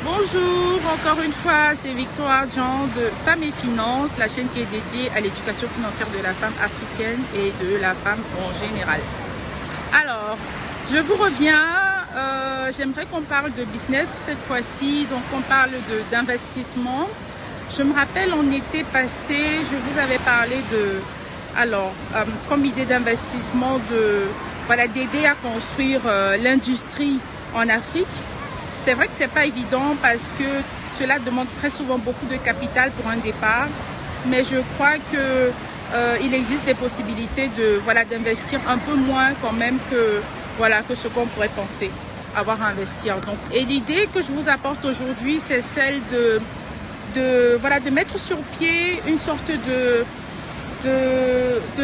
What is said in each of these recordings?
Bonjour, encore une fois, c'est Victoire Jean de Femmes et Finances, la chaîne qui est dédiée à l'éducation financière de la femme africaine et de la femme en général. Alors, je vous reviens, j'aimerais qu'on parle de business cette fois-ci, donc on parle d'investissement. Je me rappelle, en été passé, je vous avais parlé comme idée d'investissement, d'aider à construire l'industrie en Afrique. C'est vrai que c'est pas évident parce que cela demande très souvent beaucoup de capital pour un départ, mais je crois que il existe des possibilités d'investir un peu moins quand même que ce qu'on pourrait penser avoir à investir. Donc, et l'idée que je vous apporte aujourd'hui, c'est celle de mettre sur pied une sorte de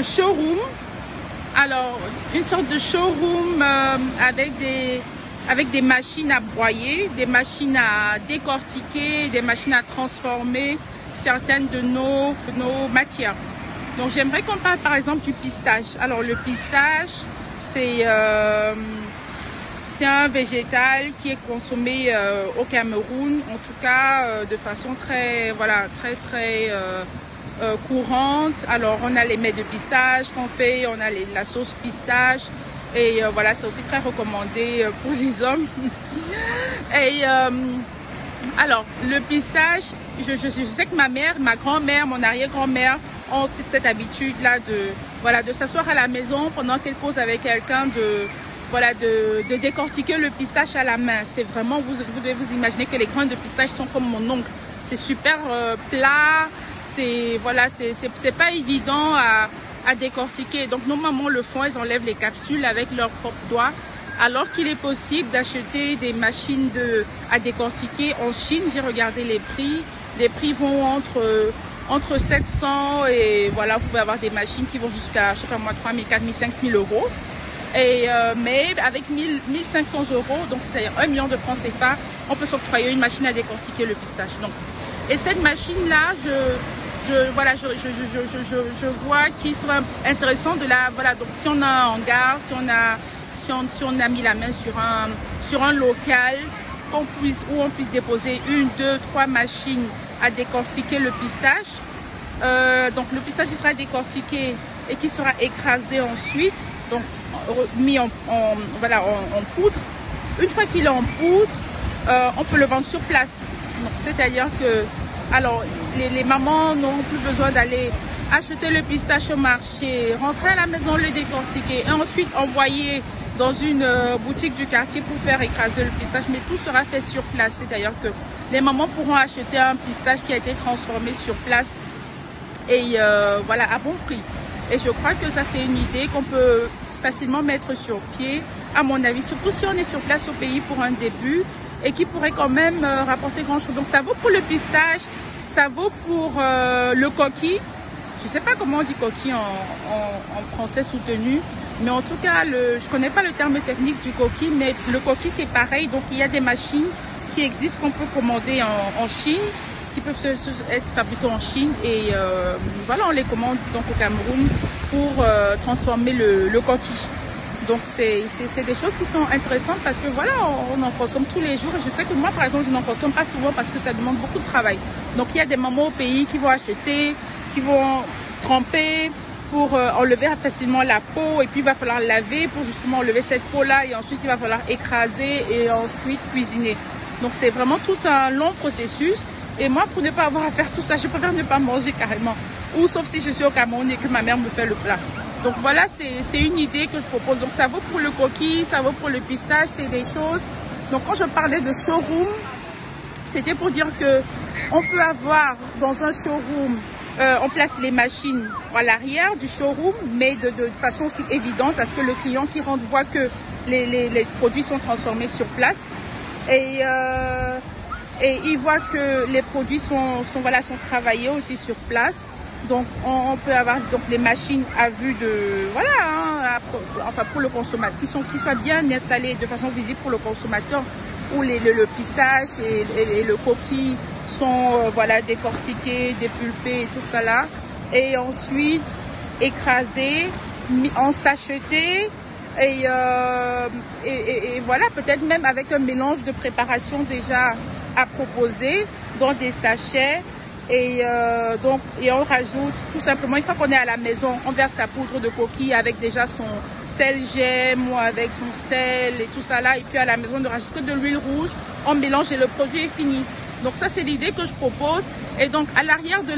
showroom. Alors, une sorte de showroom avec des machines à broyer, des machines à décortiquer, des machines à transformer certaines de nos matières. Donc j'aimerais qu'on parle par exemple du pistache. Alors le pistache, c'est un végétal qui est consommé au Cameroun, en tout cas de façon très courante. Alors on a les mets de pistache qu'on fait, on a la sauce pistache. Et c'est aussi très recommandé pour les hommes. Et alors, le pistache, je sais que ma grand-mère, mon arrière-grand-mère ont cette habitude-là de s'asseoir à la maison pendant qu'elle cause avec quelqu'un, de décortiquer le pistache à la main. C'est vraiment, vous devez vous imaginer que les grains de pistache sont comme mon ongle. C'est super plat, c'est pas évident à décortiquer. Donc nos mamans le font, elles enlèvent les capsules avec leurs propres doigts, alors qu'il est possible d'acheter des machines à décortiquer en Chine. J'ai regardé les prix vont entre 700 et vous pouvez avoir des machines qui vont jusqu'à 3 000, 4 000, 5 000 euros. Et mais avec 1500 euros, donc c'est-à-dire 1 million de francs CFA, on peut s'octroyer une machine à décortiquer le pistache. Donc, et cette machine-là, je vois qu'il serait intéressant donc si on a un hangar, si on a mis la main sur un local où on puisse déposer 1, 2, 3 machines à décortiquer le pistache. Donc le pistache qui sera décortiqué et qui sera écrasé ensuite, donc mis en poudre. Une fois qu'il est en poudre, on peut le vendre sur place. C'est-à-dire que les mamans n'auront plus besoin d'aller acheter le pistache au marché, rentrer à la maison, le décortiquer et ensuite envoyer dans une boutique du quartier pour faire écraser le pistache, mais tout sera fait sur place. C'est-à-dire que les mamans pourront acheter un pistache qui a été transformé sur place et à bon prix. Et je crois que ça, c'est une idée qu'on peut facilement mettre sur pied, à mon avis, surtout si on est sur place au pays pour un début, et qui pourrait quand même rapporter grand chose. Donc ça vaut pour le pistache, ça vaut pour le coquille. Je sais pas comment on dit coquille en français soutenu, mais en tout cas, je connais pas le terme technique du coquille, mais le coquille c'est pareil. Donc il y a des machines qui existent qu'on peut commander en Chine, qui peuvent être fabriquées en Chine et on les commande donc au Cameroun pour transformer le coquille. Donc c'est des choses qui sont intéressantes parce que on en consomme tous les jours et je sais que moi par exemple je n'en consomme pas souvent parce que ça demande beaucoup de travail. Donc il y a des mamans au pays qui vont acheter, qui vont tremper pour enlever facilement la peau et puis il va falloir laver pour justement enlever cette peau là et ensuite il va falloir écraser et ensuite cuisiner. Donc c'est vraiment tout un long processus et moi pour ne pas avoir à faire tout ça, je préfère ne pas manger carrément, ou sauf si je suis au Cameroun et que ma mère me fait le plat. Donc voilà, c'est une idée que je propose. Donc ça vaut pour le coquille, ça vaut pour le pistache, c'est des choses. Donc quand je parlais de showroom, c'était pour dire que on peut avoir dans un showroom, on place les machines à l'arrière du showroom, mais de façon aussi évidente à ce que le client qui rentre voit que les produits sont transformés sur place. Et il voit que les produits sont travaillés aussi sur place. Donc on peut avoir donc les machines à vue pour le consommateur qui soient bien installées de façon visible pour le consommateur, où le pistache et le coquille sont décortiqués, dépulpés et tout ça là, et ensuite écrasés, en sachetés et voilà, peut-être même avec un mélange de préparation déjà à proposer dans des sachets. Et on rajoute tout simplement, une fois qu'on est à la maison, on verse sa poudre de coquille avec déjà son sel gemme ou avec son sel et tout ça là. Et puis à la maison, on ne rajoute que de l'huile rouge, on mélange et le produit est fini. Donc ça, c'est l'idée que je propose. Et donc à l'arrière de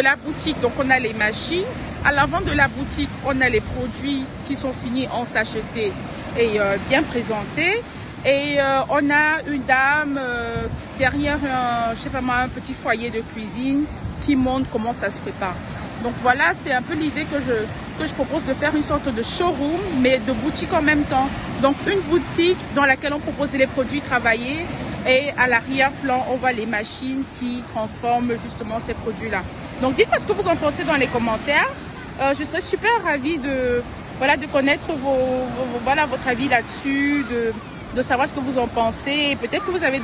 la boutique, donc on a les machines. À l'avant de la boutique, on a les produits qui sont finis en sacheté et bien présentés. Et on a une dame derrière je sais pas moi, un petit foyer de cuisine qui montre comment ça se prépare. Donc voilà, c'est un peu l'idée que je propose, de faire une sorte de showroom, mais de boutique en même temps. Donc une boutique dans laquelle on propose les produits travaillés et à l'arrière-plan, on voit les machines qui transforment justement ces produits-là. Donc dites-moi ce que vous en pensez dans les commentaires. Je serais super ravie de connaître votre avis là-dessus, de savoir ce que vous en pensez. Peut-être que vous avez